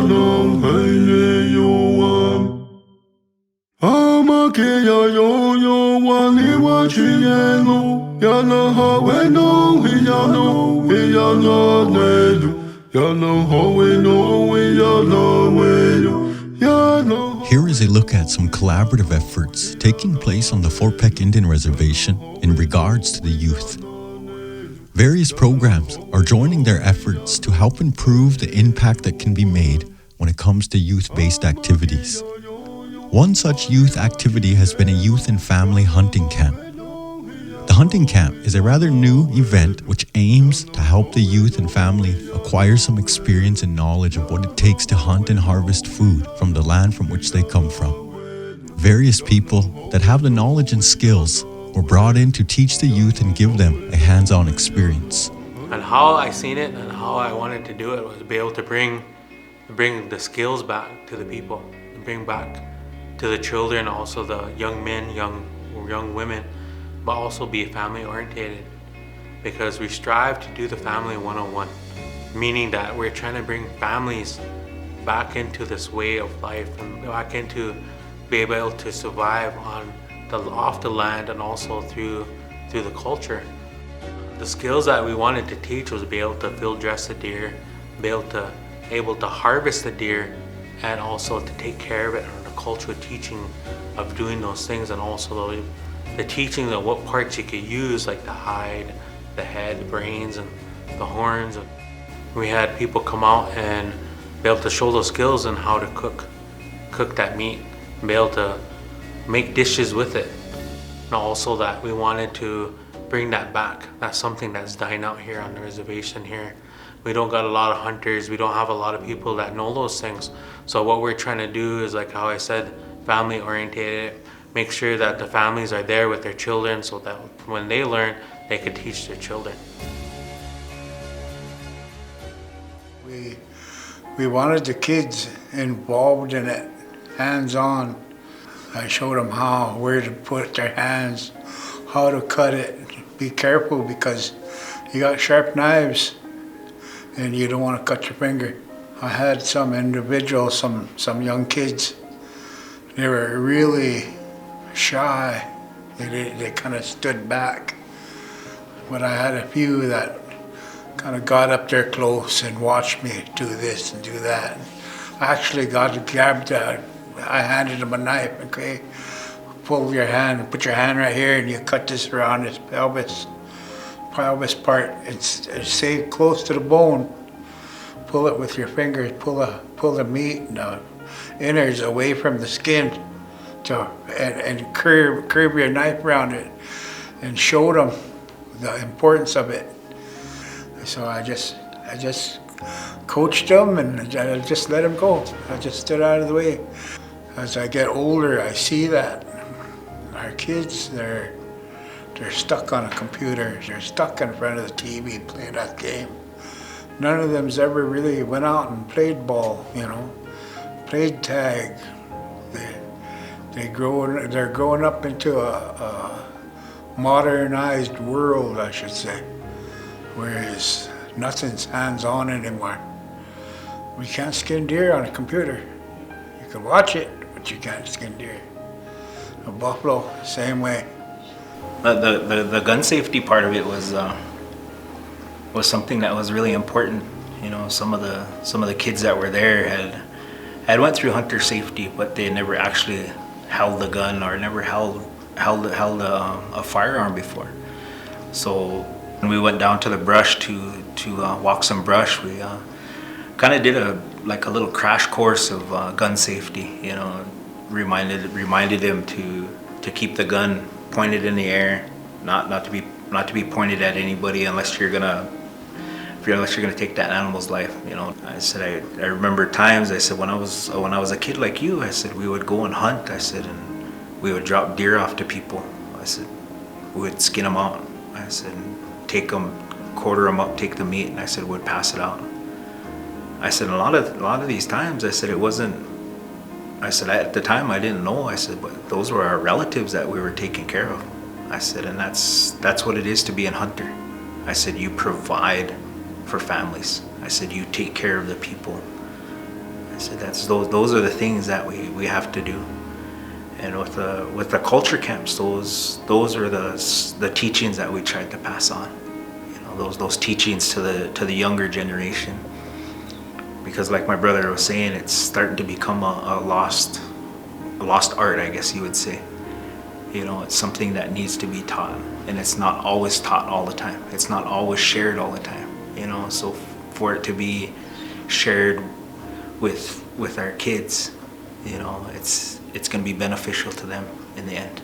能黑夜有晚。阿玛给呀悠悠万里我去沿路，呀能好为农，嘿呀农，嘿呀那内路，呀能好为农，嘿呀那为路，呀能。Here is a look at some collaborative efforts taking place on the Fort Peck Indian Reservation in regards to the youth. Various programs are joining their efforts to help improve the impact that can be made when it comes to youth-based activities. One such youth activity has been a youth and family hunting camp. The hunting camp is a rather new event which aims to help the youth and family acquire some experience and knowledge of what it takes to hunt and harvest food from the land from which they come from. Various people that have the knowledge and skills were brought in to teach the youth and give them a hands-on experience. And how I seen it and how I wanted to do it was to be able to bring the skills back to the people, and bring back to the children, also the young men, young women, but also be family oriented, because we strive to do the family 101, meaning that we're trying to bring families back into this way of life and back into be able to survive off the land and also through the culture. The skills that we wanted to teach was be able to field dress the deer, be able to harvest the deer, and also to take care of it, and the cultural teaching of doing those things, and also the teaching of what parts you could use, like the hide, the head, the brains, and the horns. We had people come out and be able to show those skills and how to cook that meat, and be able to make dishes with it. And also that we wanted to bring that back. That's something that's dying out here on the reservation here. We don't got a lot of hunters, we don't have a lot of people that know those things. So what we're trying to do is, like how I said, family oriented, make sure that the families are there with their children so that when they learn, they could teach their children. We wanted the kids involved in it, hands-on. I showed them where to put their hands, how to cut it. Be careful because you got sharp knives and you don't want to cut your finger. I had some individuals, some young kids, they were really shy. They kind of stood back. But I had a few that kind of got up there close and watched me do this and do that. I actually I handed him a knife. Okay, pull your hand, put your hand right here, and you cut this around his pelvis part. It's stay close to the bone. Pull it with your fingers. Pull the meat and the innards away from the skin, and curve your knife around it, and show them the importance of it. So I just coached them, and I just let them go. I just stood out of the way. As I get older, I see that our kids, they're stuck on a computer. They're stuck in front of the TV playing that game. None of them's ever really went out and played ball, played tag. They're growing up into a modernized world, I should say, whereas nothing's hands-on anymore. We can't skin deer on a computer. You can watch it, but you can't skin deer. A buffalo, same way. The gun safety part of it was something that was really important. Some of the kids that were there had went through hunter safety, but they never actually held the gun or never held a firearm before. So when we went down to the brush to walk some brush, we kind of did a little crash course of gun safety. Reminded them to keep the gun pointed in the air, not to be pointed at anybody unless you're gonna take that animal's life. I said I remember times. I said when I was a kid like you, I said we would go and hunt. I said and we would drop deer off to people. I said we would skin them out. I said take them, quarter them up, take the meat, and I said we'd pass it out. I said a lot of these times, I said it wasn't. I said at the time I didn't know. I said but those were our relatives that we were taking care of. I said and that's what it is to be a hunter. I said you provide for families. I said you take care of the people. I said, those are the things that we have to do. And with the culture camps, those are the teachings that we tried to pass on. You know, those teachings to the younger generation. Because like my brother was saying, it's starting to become a lost art, I guess you would say. You know, it's something that needs to be taught, and it's not always taught all the time. It's not always shared all the time. You know, so for it to be shared with our kids, you know, it's going to be beneficial to them in the end.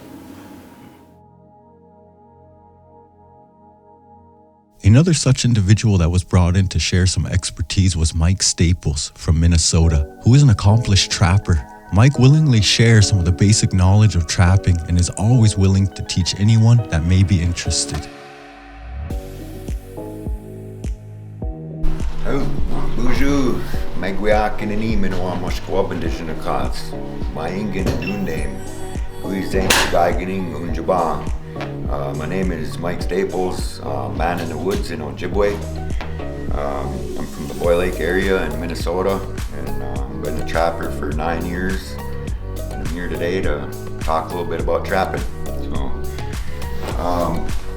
Another such individual that was brought in to share some expertise was Mike Staples from Minnesota, who is an accomplished trapper. Mike willingly shares some of the basic knowledge of trapping and is always willing to teach anyone that may be interested. Bonjour, Magwiakinani Minoamoshkwabandishinakas, Maingin Dundame, Guizang Gaiganing Unjaba. My name is Mike Staples, man in the woods in Ojibwe. I'm from the Boy Lake area in Minnesota, and I've been a trapper for 9 years. And I'm here today to talk a little bit about trapping. So,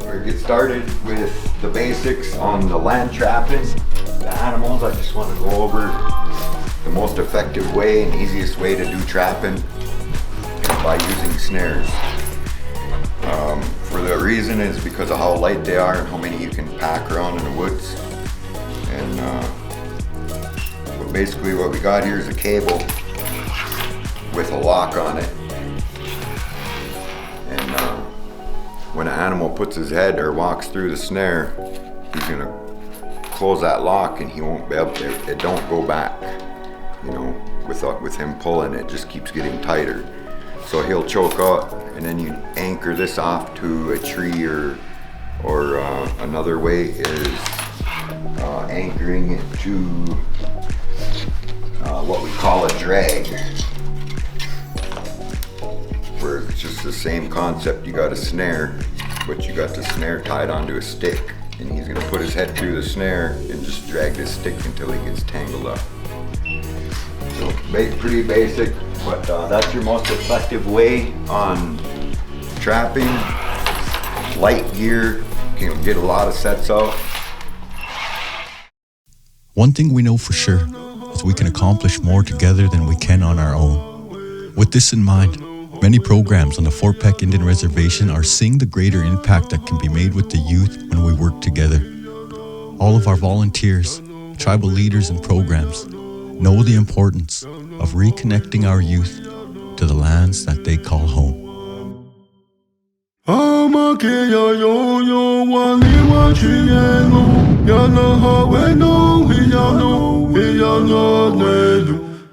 we'll get started with the basics on the land trapping. The animals, I just want to go over the most effective way and easiest way to do trapping by using snares. For the reason is because of how light they are and how many you can pack around in the woods. And but basically what we got here is a cable with a lock on it. And when an animal puts his head or walks through the snare, he's gonna close that lock and he won't be able to, it don't go back. You know, with him pulling, it just keeps getting tighter. So he'll choke up, and then you anchor this off to a tree, or another way is anchoring it to what we call a drag, where it's just the same concept. You got a snare, but you got the snare tied onto a stick, and he's gonna put his head through the snare and just drag this stick until he gets tangled up. So pretty basic, but that's your most effective way on trapping. Light gear, you can get a lot of sets out. One thing we know for sure is we can accomplish more together than we can on our own. With this in mind, many programs on the Fort Peck Indian Reservation are seeing the greater impact that can be made with the youth when we work together. All of our volunteers, tribal leaders and programs know the importance of reconnecting our youth to the lands that they call home.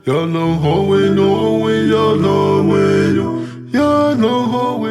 Ya no ho we no we ya no we yo. Ya no ho we